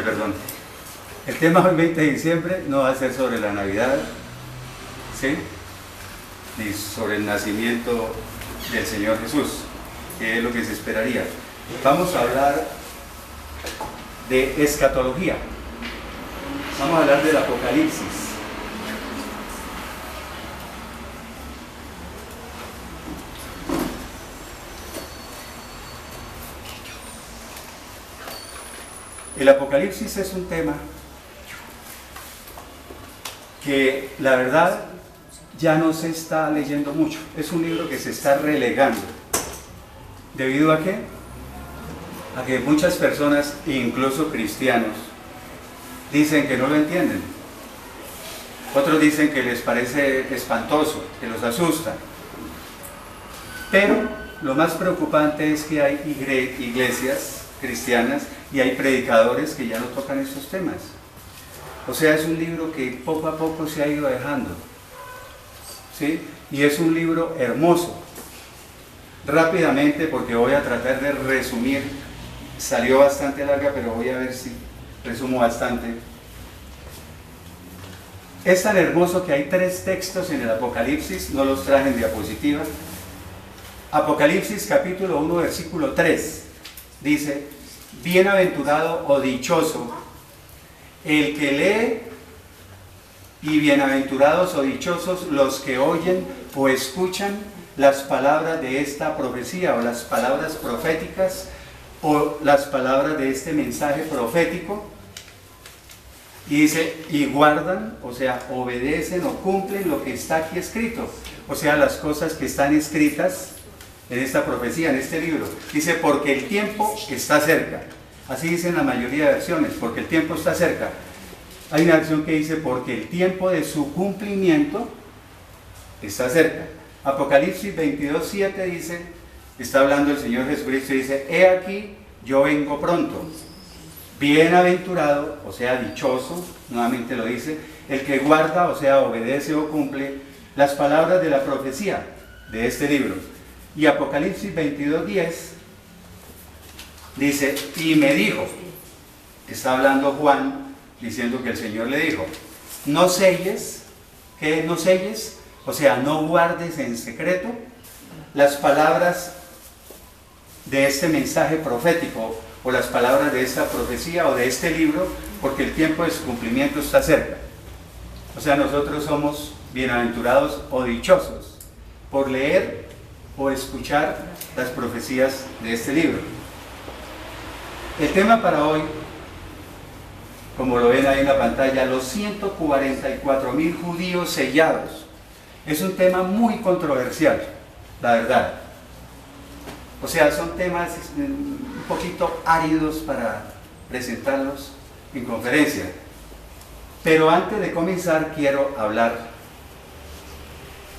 perdón. El tema hoy 20 de diciembre no va a ser sobre la Navidad, ¿sí? Ni sobre el nacimiento del Señor Jesús, que es lo que se esperaría. Vamos a hablar de escatología. Vamos a hablar del Apocalipsis. El Apocalipsis es un tema que la verdad ya no se está leyendo mucho. Es un libro que se está relegando. ¿Debido a qué? A que muchas personas, incluso cristianos, dicen que no lo entienden. Otros dicen que les parece espantoso, que los asusta. Pero lo más preocupante es que hay iglesias cristianas y hay predicadores que ya no tocan estos temas. O sea, es un libro que poco a poco se ha ido dejando, ¿sí? Y es un libro hermoso. Rápidamente, porque voy a tratar de resumir, salió bastante larga, pero voy a ver si resumo bastante. Es tan hermoso que hay 3 textos en el Apocalipsis, no los traje en diapositiva. Apocalipsis capítulo 1, versículo 3, dice: bienaventurado o dichoso el que lee, y bienaventurados o dichosos los que oyen o escuchan las palabras de esta profecía, o las palabras proféticas, o las palabras de este mensaje profético. Y dice, y guardan, o sea, obedecen o cumplen lo que está aquí escrito, o sea, las cosas que están escritas en esta profecía, en este libro. Dice, porque el tiempo está cerca. Así dicen la mayoría de versiones, porque el tiempo está cerca. Hay una versión que dice, porque el tiempo de su cumplimiento está cerca. Apocalipsis 22:7 dice, está hablando el Señor Jesucristo y dice, he aquí, yo vengo pronto. Bienaventurado, o sea, dichoso, nuevamente lo dice, el que guarda, o sea, obedece o cumple las palabras de la profecía de este libro. Y Apocalipsis 22:10 dice, y me dijo, está hablando Juan, diciendo que el Señor le dijo, no selles, ¿qué no selles? O sea, no guardes en secreto las palabras de este mensaje profético, o las palabras de esta profecía, o de este libro, porque el tiempo de su cumplimiento está cerca. O sea, nosotros somos bienaventurados o dichosos por leer o escuchar las profecías de este libro. El tema para hoy, como lo ven ahí en la pantalla, los 144,000 judíos sellados. Es un tema muy controversial, la verdad. O sea, son temas un poquito áridos para presentarlos en conferencia. Pero antes de comenzar, quiero hablar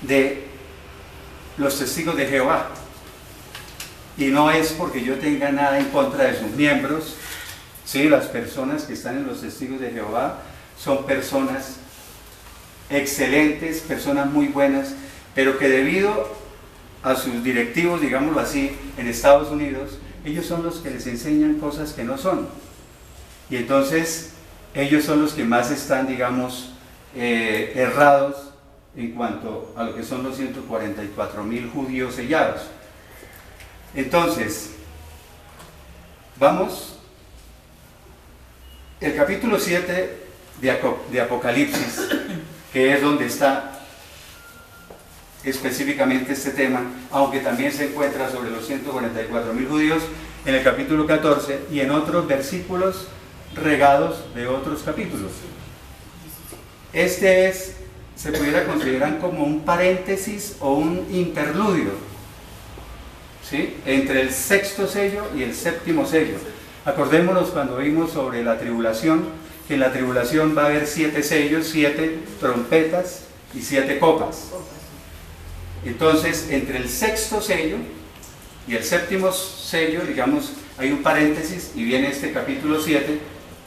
de los testigos de Jehová. Y no es porque yo tenga nada en contra de sus miembros. Sí, las personas que están en los testigos de Jehová son personas excelentes, personas muy buenas, pero que debido a sus directivos, digámoslo así, en Estados Unidos, ellos son los que les enseñan cosas que no son. Y entonces ellos son los que más están, digamos, errados en cuanto a lo que son los 144,000 judíos sellados. Entonces, vamos, el capítulo 7 de Apocalipsis, que es donde está específicamente este tema, aunque también se encuentra sobre los 144,000 judíos en el capítulo 14 y en otros versículos regados de otros capítulos. Este es, se pudiera considerar como un paréntesis o un interludio, ¿sí?, entre el 6º sello y el 7º sello. Acordémonos cuando vimos sobre la tribulación, que en la tribulación va a haber 7 sellos, 7 trompetas y 7 copas. Entonces, entre el 6º sello y el 7º sello, digamos, hay un paréntesis y viene este capítulo 7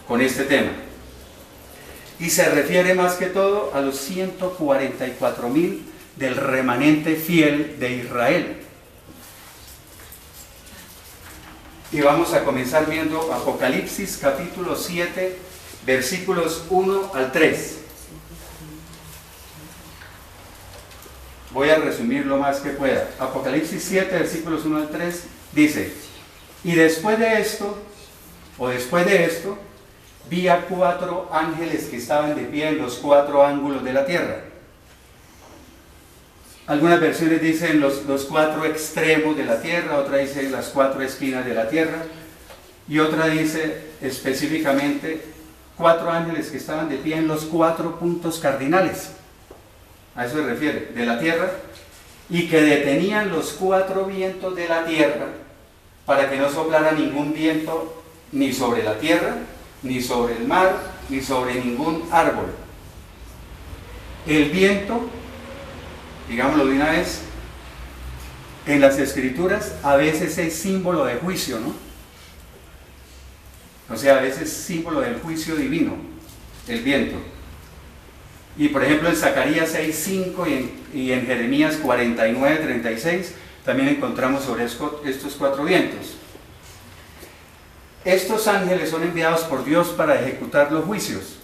con este tema. Y se refiere más que todo a los 144,000 del remanente fiel de Israel. y vamos a comenzar viendo Apocalipsis capítulo 7, versículos 1 al 3. Voy a resumir lo más que pueda. Apocalipsis 7, versículos 1 al 3 dice: y después de esto, vi a 4 ángeles que estaban de pie en los 4 ángulos de la tierra. Algunas versiones dicen los 4 extremos de la tierra, otra dice las 4 esquinas de la tierra, y otra dice específicamente 4 ángeles que estaban de pie en los 4 puntos cardinales. A eso se refiere, de la tierra, y que detenían los 4 vientos de la tierra para que no soplara ningún viento ni sobre la tierra, ni sobre el mar, ni sobre ningún árbol. El viento, digámoslo de una vez, en las escrituras a veces es símbolo de juicio, ¿no? O sea, a veces es símbolo del juicio divino, el viento. Y por ejemplo en Zacarías 6:5 y en Jeremías 49:36 también encontramos sobre estos 4 vientos. Estos ángeles son enviados por Dios para ejecutar los juicios.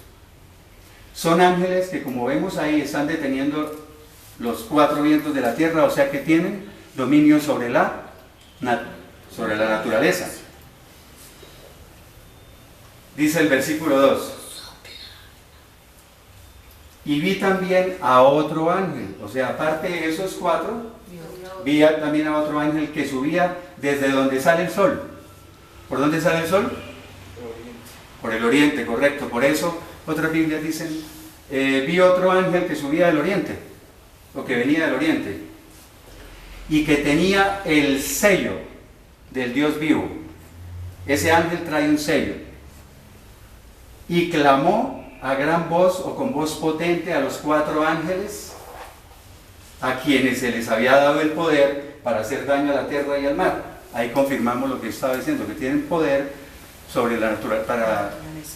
Son ángeles que, como vemos ahí, están deteniendo los 4 vientos de la tierra, o sea que tienen dominio sobre la naturaleza. Dice el versículo 2: y vi también a otro ángel, o sea, aparte de esos 4, vi también a otro ángel que subía desde donde sale el sol. ¿Por dónde sale el sol? Por el oriente, correcto. Por eso otras Biblias dicen, vi otro ángel que subía del oriente, o que venía del oriente, y que tenía el sello del Dios vivo. Ese ángel trae un sello. Y clamó a gran voz, o con voz potente, a los 4 ángeles, a quienes se les había dado el poder para hacer daño a la tierra y al mar. Ahí confirmamos lo que estaba diciendo, que tienen poder sobre la para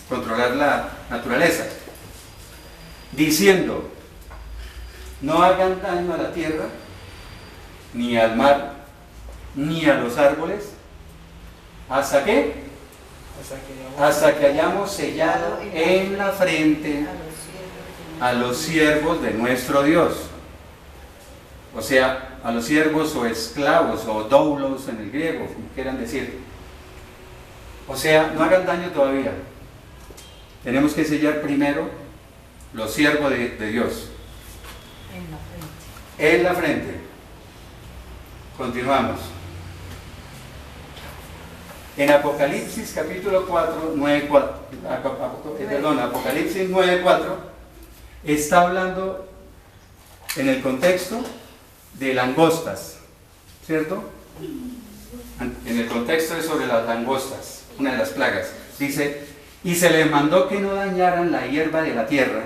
controlar la naturaleza, diciendo: no hagan daño a la tierra, ni al mar, ni a los árboles, ¿hasta qué? Hasta que hayamos sellado en la frente a los siervos de nuestro Dios. O sea, a los siervos o esclavos o doulos en el griego, como quieran decir. O sea, no hagan daño todavía. Tenemos que sellar primero los siervos de Dios. En la frente. Continuamos. En Apocalipsis capítulo 4, 9:4, Apocalipsis 9:4, está hablando en el contexto de langostas, ¿cierto? En el contexto es sobre las langostas, una de las plagas. Dice: y se les mandó que no dañaran la hierba de la tierra,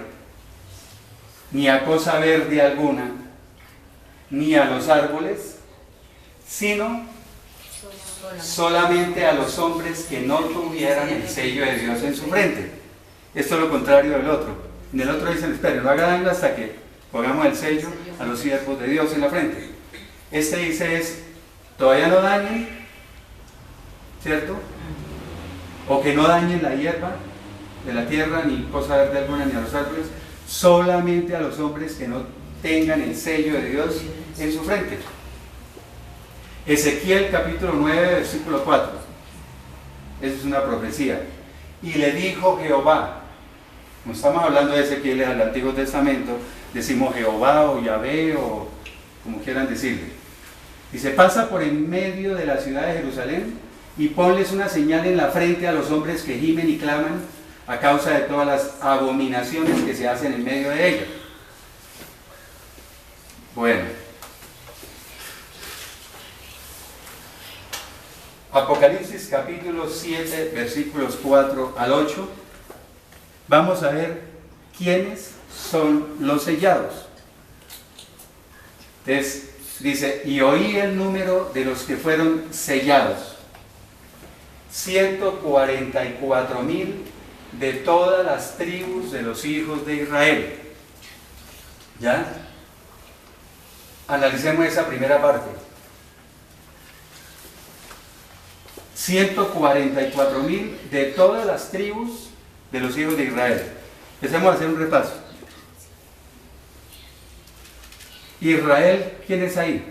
ni a cosa verde alguna, ni a los árboles, sino solamente a los hombres que no tuvieran el sello de Dios en su frente. Esto es lo contrario del otro. En el otro dicen: esperen, no haga daño hasta que pongamos el sello a los siervos de Dios en la frente. Este dice todavía no dañen, ¿cierto? O que no dañen la hierba de la tierra, ni cosa verde alguna, ni a los árboles, solamente a los hombres que no tengan el sello de Dios en su frente. Ezequiel capítulo 9, versículo 4. Esa es una profecía. Y le dijo Jehová, como estamos hablando de Ezequiel del Antiguo Testamento, decimos Jehová o Yahvé o como quieran decirle. Dice: pasa por en medio de la ciudad de Jerusalén y ponles una señal en la frente a los hombres que gimen y claman a causa de todas las abominaciones que se hacen en medio de ella. Bueno, Apocalipsis capítulo 7, versículos 4 al 8, vamos a ver quiénes son los sellados. Entonces dice: y oí el número de los que fueron sellados, 144,000 de todas las tribus de los hijos de Israel. ¿Ya? Analicemos esa primera parte. 144.000 de todas las tribus de los hijos de Israel. Empecemos a hacer un repaso. Israel, ¿quién es ahí?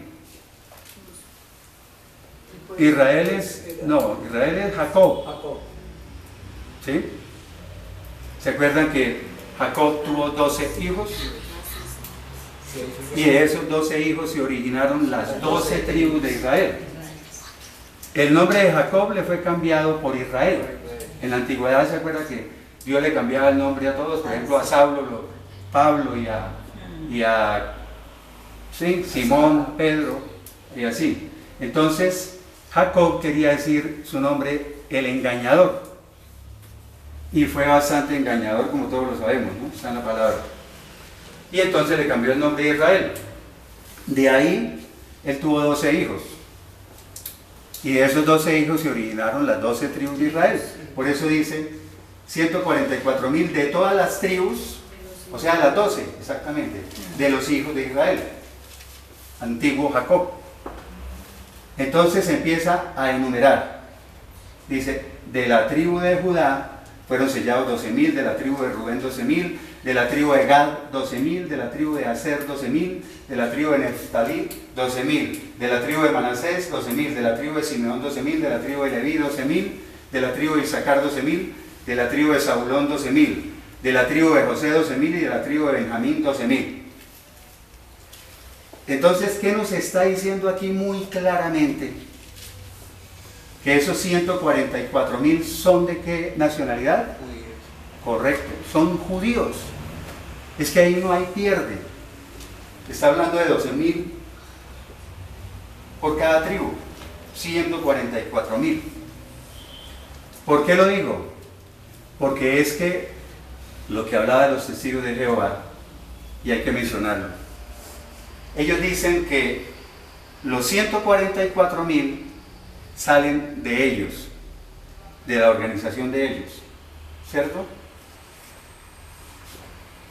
Israel es Jacob. ¿Sí? ¿Se acuerdan que Jacob tuvo 12 hijos? Y de esos 12 hijos se originaron las 12 tribus de Israel. El nombre de Jacob le fue cambiado por Israel. En la antigüedad se acuerda que Dios le cambiaba el nombre a todos, por ejemplo a Saulo, Pablo y a ¿sí? Simón, Pedro y así. Entonces Jacob quería decir su nombre el engañador. Y fue bastante engañador, como todos lo sabemos, ¿no? Está en la palabra. Y entonces le cambió el nombre de Israel. De ahí él tuvo 12 hijos. Y de esos 12 hijos se originaron las 12 tribus de Israel. Por eso dice 144.000 de todas las tribus, o sea, las 12 exactamente, de los hijos de Israel. Antiguo Jacob. Entonces empieza a enumerar. Dice, de la tribu de Judá fueron sellados 12.000, de la tribu de Rubén 12.000, de la tribu de Gad 12.000, de la tribu de Aser 12.000, de la tribu de Neftalí 12.000, de la tribu de Manasés 12.000, de la tribu de Simeón 12.000, de la tribu de Leví 12.000, de la tribu de Isaacar 12.000, de la tribu de Zabulón 12.000, de la tribu de José 12.000 y de la tribu de Benjamín 12.000. Entonces, ¿qué nos está diciendo aquí muy claramente? Que esos 144.000 son de qué nacionalidad? Judíos. Correcto, son judíos. Es que ahí no hay pierde. Está hablando de 12.000 por cada tribu, 144.000. ¿Por qué lo digo? Porque es que lo que hablaba de los testigos de Jehová, y hay que mencionarlo, ellos dicen que los 144.000 salen de ellos, de la organización de ellos, ¿cierto?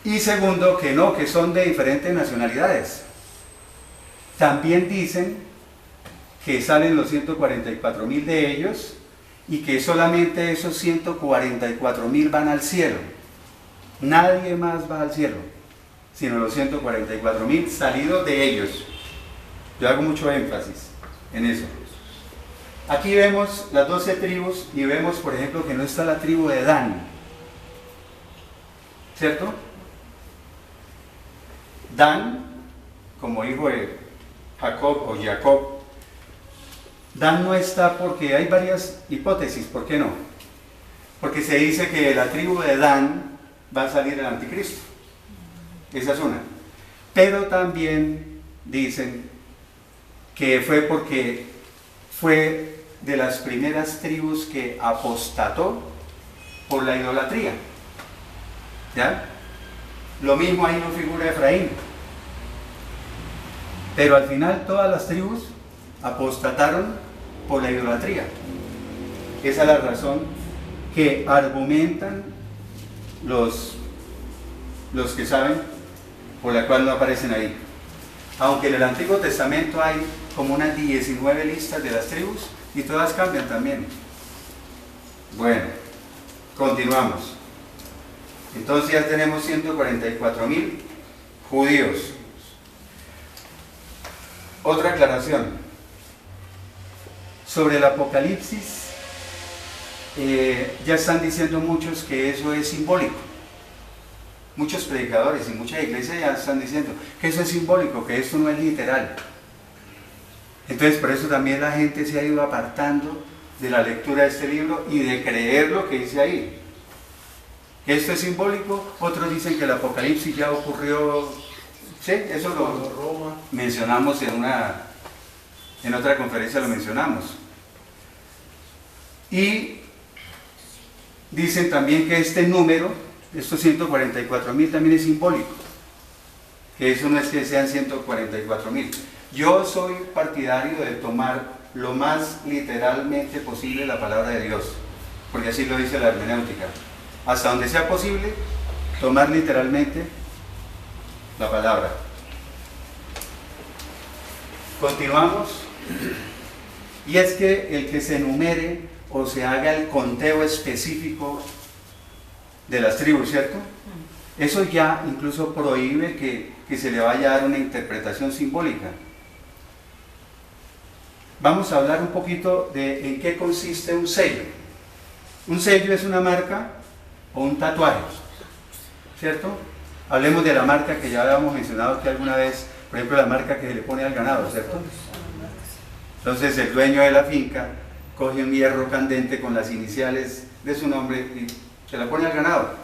Y segundo, que no, que son de diferentes nacionalidades. También dicen que salen los 144.000 de ellos y que solamente esos 144.000 van al cielo. Nadie más va al cielo, sino los 144.000 salidos de ellos. Yo hago mucho énfasis en eso. Aquí vemos las 12 tribus y vemos, por ejemplo, que no está la tribu de Dan, ¿cierto? Dan, como hijo de Jacob o Jacob, Dan no está porque hay varias hipótesis. ¿Por qué no? Porque se dice que de la tribu de Dan va a salir el anticristo. Esa es una. Pero también dicen que fue porque fue de las primeras tribus que apostató por la idolatría. ¿Ya? Lo mismo ahí no figura Efraín. Pero al final todas las tribus apostataron por la idolatría. Esa es la razón que argumentan los que saben, por la cual no aparecen ahí. Aunque en el Antiguo Testamento hay como unas 19 listas de las tribus y todas cambian también. Bueno, continuamos. Entonces ya tenemos 144.000 judíos. Otra aclaración. Sobre el Apocalipsis, ya están diciendo muchos que eso es simbólico. Muchos predicadores y muchas iglesias ya están diciendo que eso es simbólico, que esto no es literal. Entonces por eso también la gente se ha ido apartando de la lectura de este libro y de creer lo que dice ahí. Que esto es simbólico, otros dicen que el Apocalipsis ya ocurrió. Sí, eso lo mencionamos en otra conferencia, lo mencionamos. Y dicen también que este número, estos 144.000 también es simbólico, que eso no es que sean 144.000. Yo soy partidario de tomar lo más literalmente posible la palabra de Dios, porque así lo dice la hermenéutica. Hasta donde sea posible, tomar literalmente la palabra. Continuamos. y es que el que se enumere o se haga el conteo específico de las tribus, ¿cierto? Eso ya incluso prohíbe que se le vaya a dar una interpretación simbólica. Vamos a hablar un poquito de en qué consiste un sello. Un sello es una marca o un tatuaje, ¿cierto? Hablemos de la marca que ya habíamos mencionado aquí alguna vez, por ejemplo la marca que se le pone al ganado, ¿cierto? Entonces el dueño de la finca coge un hierro candente con las iniciales de su nombre y se la pone al ganado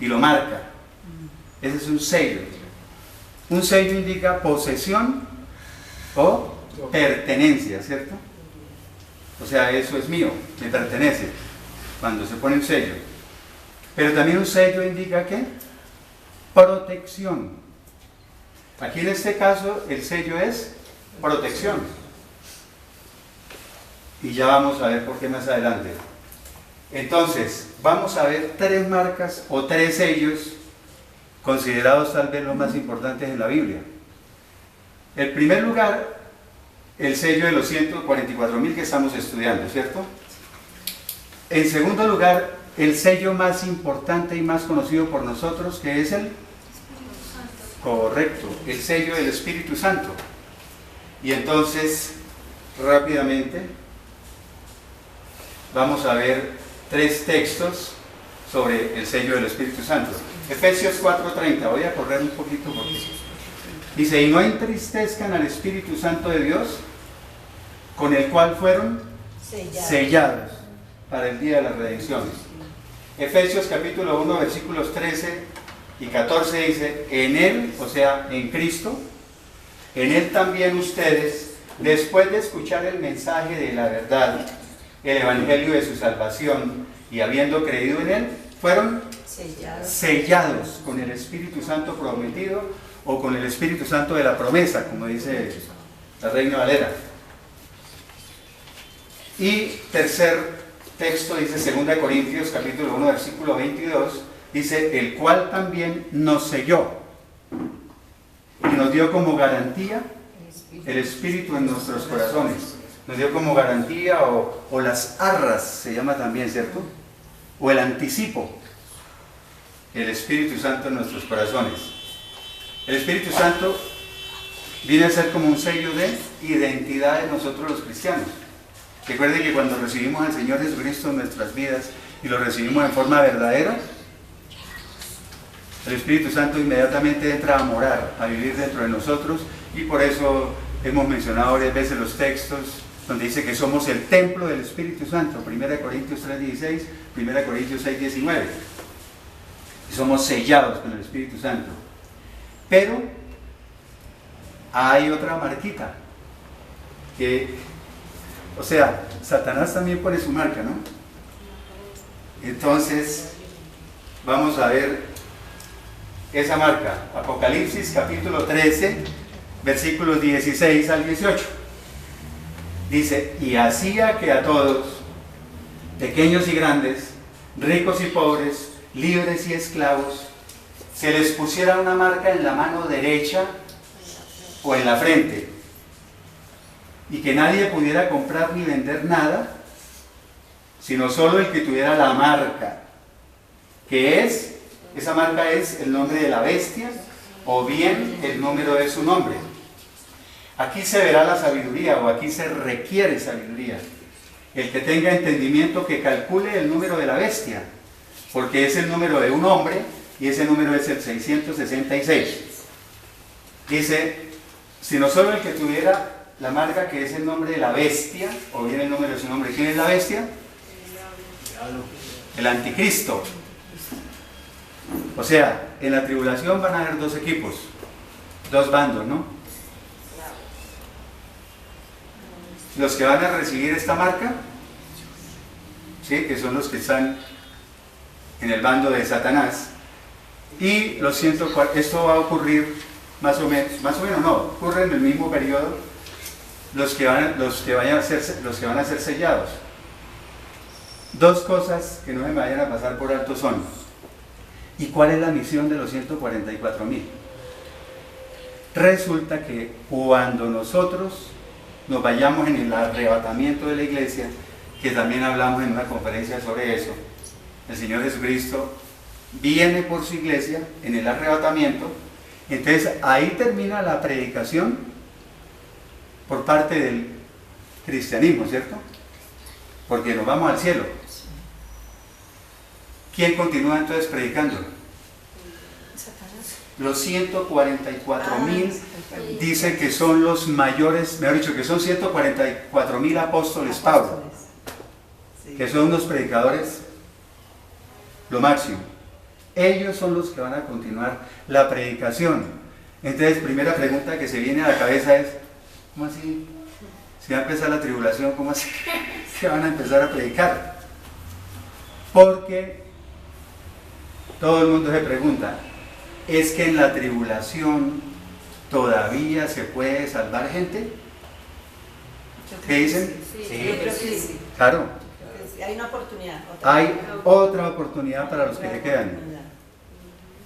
y lo marca. Ese es un sello. Un sello indica posesión o pertenencia, ¿cierto? O sea, eso es mío, me pertenece, cuando se pone un sello. Pero también un sello indica ¿qué? Protección. Aquí en este caso el sello es protección. Y ya vamos a ver por qué más adelante. Entonces, vamos a ver tres marcas o tres sellos considerados tal vez los más importantes en la Biblia. En primer lugar, el sello de los 144.000 que estamos estudiando, ¿cierto? En segundo lugar, el sello más importante y más conocido por nosotros, que es el... Correcto, el sello del Espíritu Santo. Y entonces, rápidamente, vamos a ver tres textos sobre el sello del Espíritu Santo. Efesios 4:30, voy a correr un poquito porque dice, y no entristezcan al Espíritu Santo de Dios, con el cual fueron sellados para el día de la redención. Efesios capítulo 1, versículos 13 y 14 dice, en Él, o sea, en Cristo, en Él también ustedes, después de escuchar el mensaje de la verdad, el evangelio de su salvación, y habiendo creído en Él, fueron sellados con el Espíritu Santo prometido, o con el Espíritu Santo de la promesa, como dice la Reina Valera. Y tercer texto dice 2 Corintios capítulo 1 versículo 22, dice, el cual también nos selló y nos dio como garantía el Espíritu en nuestros corazones. Nos dio como garantía o las arras, se llama también, ¿cierto? O el anticipo, el Espíritu Santo en nuestros corazones. El Espíritu Santo viene a ser como un sello de identidad de nosotros los cristianos. Recuerden que cuando recibimos al Señor Jesucristo en nuestras vidas y lo recibimos en forma verdadera, el Espíritu Santo inmediatamente entra a morar, a vivir dentro de nosotros, y por eso hemos mencionado varias veces los textos donde dice que somos el templo del Espíritu Santo, 1 Corintios 3:16, 1 Corintios 6:19. Y somos sellados con el Espíritu Santo. Pero hay otra marquita, que, o sea, Satanás también pone su marca, ¿no? Entonces, vamos a ver esa marca. Apocalipsis capítulo 13, versículos 16 al 18. Dice, y hacía que a todos, pequeños y grandes, ricos y pobres, libres y esclavos, se les pusiera una marca en la mano derecha o en la frente, y que nadie pudiera comprar ni vender nada, sino solo el que tuviera la marca, que es, esa marca es el nombre de la bestia, o bien el número de su nombre. Aquí se verá la sabiduría, o aquí se requiere sabiduría. El que tenga entendimiento que calcule el número de la bestia, porque es el número de un hombre, y ese número es el 666. Dice, sino solo el que tuviera la marca, que es el nombre de la bestia, o bien el número de su nombre. ¿Quién es la bestia? El anticristo. O sea, en la tribulación van a haber dos equipos, dos bandos, ¿no? Los que van a recibir esta marca, ¿sí?, que son los que están en el bando de Satanás, y los 140, esto va a ocurrir más o menos no, ocurre en el mismo periodo, los que van a ser sellados. Dos cosas que no me vayan a pasar por alto son, ¿y cuál es la misión de los 144.000? Resulta que cuando nosotros nos vayamos en el arrebatamiento de la iglesia, que también hablamos en una conferencia sobre eso. El Señor Jesucristo viene por su iglesia en el arrebatamiento. Entonces ahí termina la predicación por parte del cristianismo, ¿cierto? Porque nos vamos al cielo. ¿Quién continúa entonces predicando? Los 144.000 dicen que son los mayores, mejor dicho, que son 144.000 apóstoles Pablo, que son unos predicadores lo máximo. Ellos son los que van a continuar la predicación. Entonces, primera pregunta que se viene a la cabeza es, ¿cómo así? Si va a empezar la tribulación, ¿cómo así que van a empezar a predicar? Porque todo el mundo se pregunta, ¿es que en la tribulación todavía se puede salvar gente? ¿Qué dicen? Sí. Claro. Hay una oportunidad. Hay otra oportunidad para los que se quedan.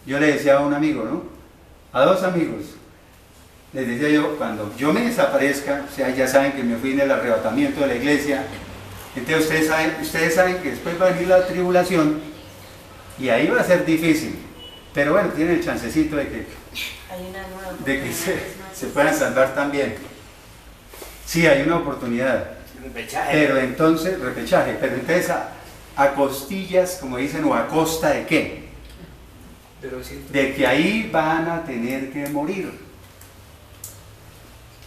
Yo le decía a un amigo, ¿no? A dos amigos. Les decía yo, cuando yo me desaparezca, o sea, ya saben que me fui en el arrebatamiento de la iglesia, entonces ustedes saben que después va a venir la tribulación y ahí va a ser difícil. Pero bueno, tienen el chancecito de que se puedan salvar también. Sí, hay una oportunidad. Pero entonces, repechaje, pero entonces a costillas, como dicen, o a costa de qué? De que ahí van a tener que morir.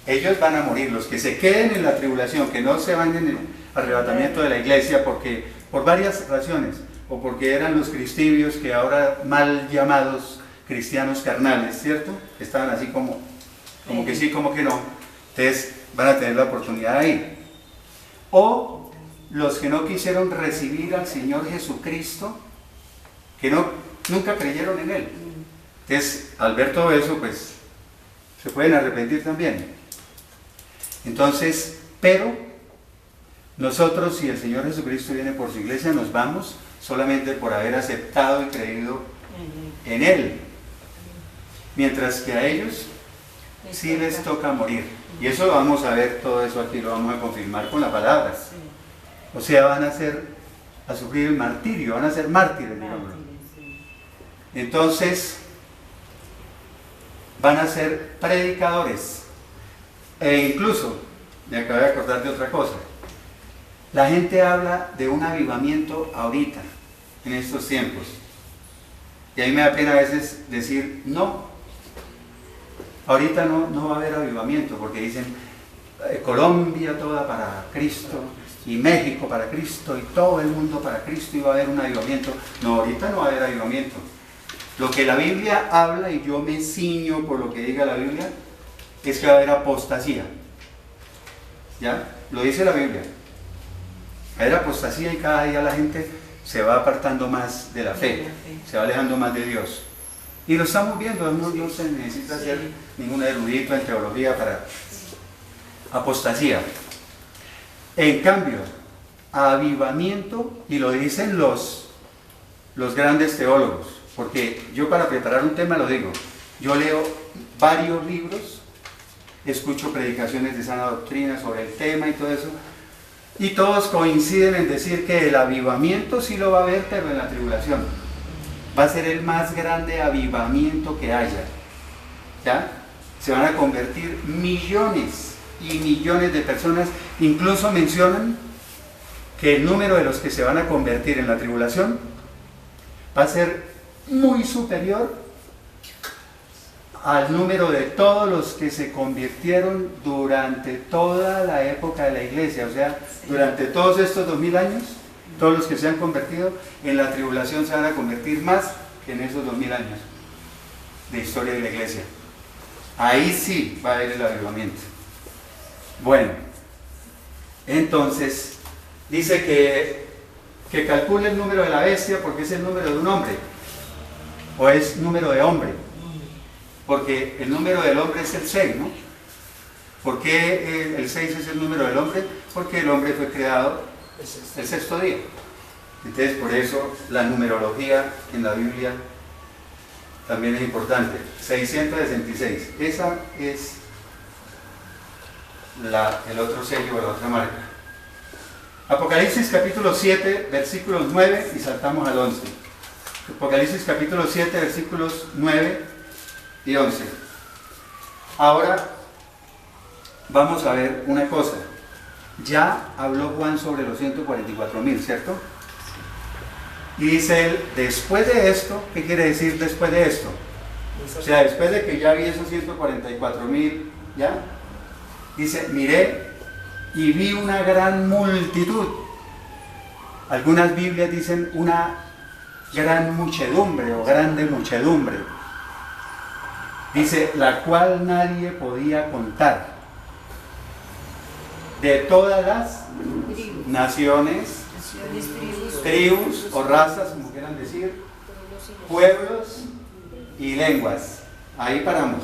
Ellos van a morir, los que se queden en la tribulación, que no se van en el arrebatamiento de la iglesia, porque por varias razones, o porque eran los cristibios, que ahora mal llamados cristianos carnales, ¿cierto? Que estaban así como que sí, como que no. Entonces van a tener la oportunidad ahí. O los que no quisieron recibir al Señor Jesucristo, que nunca creyeron en Él. Entonces, al ver todo eso, pues, se pueden arrepentir también. Entonces, pero nosotros, si el Señor Jesucristo viene por su iglesia, nos vamos solamente por haber aceptado y creído en Él. Mientras que a ellos sí les toca morir. Y eso lo vamos a ver, todo eso aquí lo vamos a confirmar con las palabras. O sea, van a sufrir el martirio, van a ser mártires, digamos. Entonces, van a ser predicadores. E incluso, me acabé de acordar de otra cosa. La gente habla de un avivamiento ahorita, en estos tiempos. Y a mí me da pena a veces decir, no, ahorita no va a haber avivamiento, porque dicen, Colombia toda para Cristo, y México para Cristo, y todo el mundo para Cristo, y va a haber un avivamiento. No, ahorita no va a haber avivamiento. Lo que la Biblia habla, y yo me ciño por lo que diga la Biblia, es que va a haber apostasía. ¿Ya? Lo dice la Biblia. Va a haber apostasía y cada día la gente se va apartando más de la fe, se va alejando más de Dios. Y lo estamos viendo, no se necesita ser ningún erudito en teología para apostasía. En cambio, avivamiento, y lo dicen los grandes teólogos, porque yo para preparar un tema lo digo, yo leo varios libros, escucho predicaciones de sana doctrina sobre el tema y todo eso, y todos coinciden en decir que el avivamiento sí lo va a haber, pero en la tribulación. Va a ser el más grande avivamiento que haya. ¿Ya? Se van a convertir millones y millones de personas. Incluso mencionan que el número de los que se van a convertir en la tribulación va a ser muy superior al número de todos los que se convirtieron durante toda la época de la iglesia. O sea, durante todos estos 2000 años, todos los que se han convertido en la tribulación se van a convertir más que en esos 2000 años de historia de la iglesia. Ahí sí va a haber el avivamiento. Bueno, entonces dice que calcule el número de la bestia porque es el número de un hombre, o es número de hombre, porque el número del hombre es el 6, ¿no? ¿Por qué el 6 es el número del hombre? Porque el hombre fue creado el sexto día. Entonces, por eso la numerología en la Biblia también es importante. 666. Esa es el otro sello o la otra marca. Apocalipsis capítulo 7, versículos 9 y saltamos al 11. Apocalipsis capítulo 7, versículos 9 y 11. Ahora vamos a ver una cosa. Ya habló Juan sobre los 144,000, ¿cierto? Y dice él, después de esto, ¿qué quiere decir después de esto? O sea, después de que ya vi esos 144,000, ¿ya? Dice, miré y vi una gran multitud. Algunas Biblias dicen una gran muchedumbre o grande muchedumbre. Dice, la cual nadie podía contar. De todas las naciones, tribus o razas, como quieran decir, pueblos y lenguas. Ahí paramos.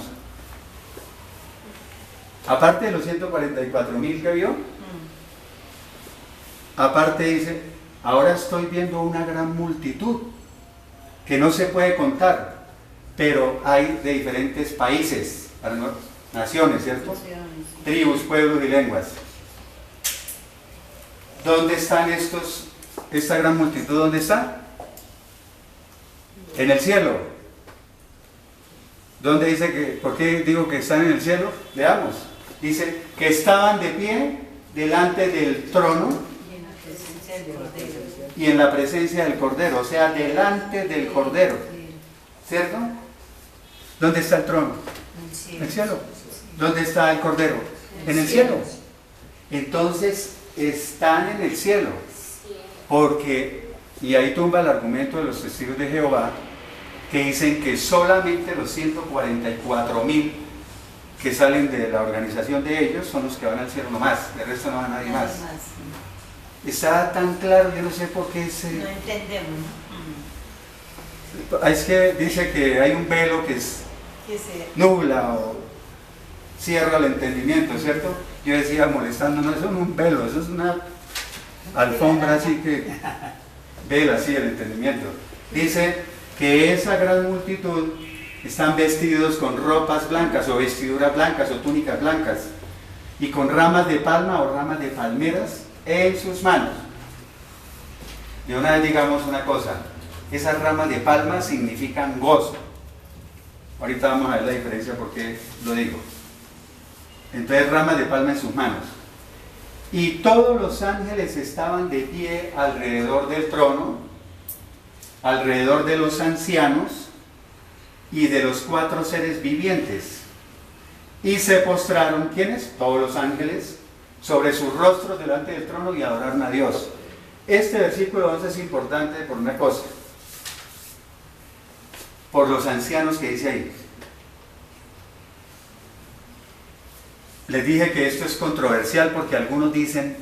Aparte de los 144,000 que vio, aparte dice, ahora estoy viendo una gran multitud que no se puede contar, pero hay de diferentes países, naciones, ¿cierto? Tribus, pueblos y lenguas. ¿Dónde están esta gran multitud? ¿Dónde está? En el cielo. ¿Dónde dice que, por qué digo que están en el cielo? Veamos. Dice que estaban de pie delante del trono y en la presencia del Cordero, o sea, delante del Cordero. ¿Cierto? ¿Dónde está el trono? En el cielo. ¿Dónde está el Cordero? En el cielo. Entonces, están en el cielo. Porque, y ahí tumba el argumento de los testigos de Jehová, que dicen que solamente los 144,000 que salen de la organización de ellos son los que van al cielo nomás, el resto no va nadie más. Está tan claro, yo no sé por qué se... No entendemos. Es que dice que hay un velo que nubla o cierra el entendimiento, ¿cierto? Yo decía molestando, no, eso no es un velo, eso es una alfombra así que vela así el entendimiento. Dice que esa gran multitud están vestidos con ropas blancas o vestiduras blancas o túnicas blancas y con ramas de palma o ramas de palmeras en sus manos. De una vez digamos una cosa, esas ramas de palma significan gozo. Ahorita vamos a ver la diferencia por qué lo digo. Entonces ramas de palma en sus manos. Y todos los ángeles estaban de pie alrededor del trono, alrededor de los ancianos y de los 4 seres vivientes. Y se postraron, ¿quiénes? Todos los ángeles, sobre sus rostros delante del trono y adoraron a Dios. Este versículo 11 es importante por una cosa. Por los ancianos que dice ahí. Les dije que esto es controversial porque algunos dicen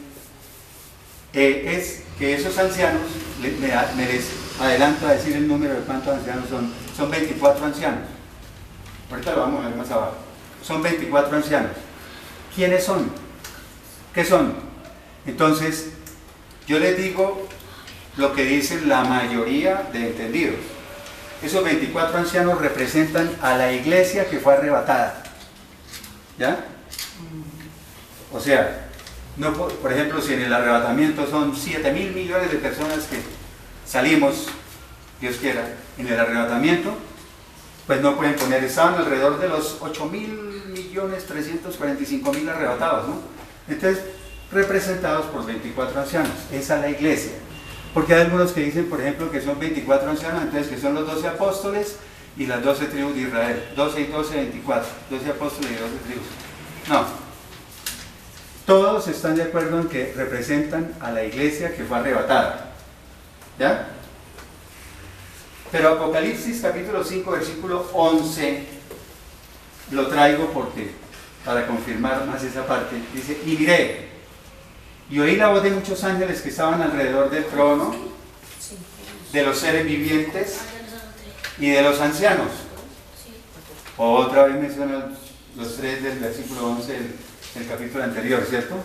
es que esos ancianos, me les adelanto a decir el número de cuántos ancianos son 24 ancianos. Ahorita lo vamos a ver más abajo. Son 24 ancianos. ¿Quiénes son? ¿Qué son? Entonces, yo les digo lo que dicen la mayoría de entendidos. Esos 24 ancianos representan a la iglesia que fue arrebatada. ¿Ya? O sea, no, por ejemplo, si en el arrebatamiento son 7,000 millones de personas que salimos, Dios quiera, en el arrebatamiento, pues no pueden poner, estaban alrededor de los 8,000,345,000 arrebatados, ¿no? Entonces, representados por 24 ancianos, esa es la iglesia. Porque hay algunos que dicen, por ejemplo, que son 24 ancianos, entonces que son los 12 apóstoles y las 12 tribus de Israel. 12 y 12, 24. 12 apóstoles y 12 tribus. No. Todos están de acuerdo en que representan a la iglesia que fue arrebatada. ¿Ya? Pero Apocalipsis capítulo 5, versículo 11, lo traigo porque, para confirmar más esa parte, dice, y miré, y oí la voz de muchos ángeles que estaban alrededor del trono, de los seres vivientes y de los ancianos. Otra vez mencionan los 3 del versículo 11 del capítulo anterior, ¿cierto?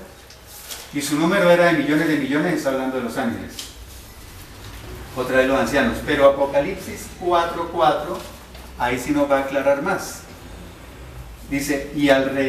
Y su número era de millones, está hablando de los ángeles. Otra vez los ancianos. Pero Apocalipsis 4:4, ahí sí nos va a aclarar más. Dice, y alrededor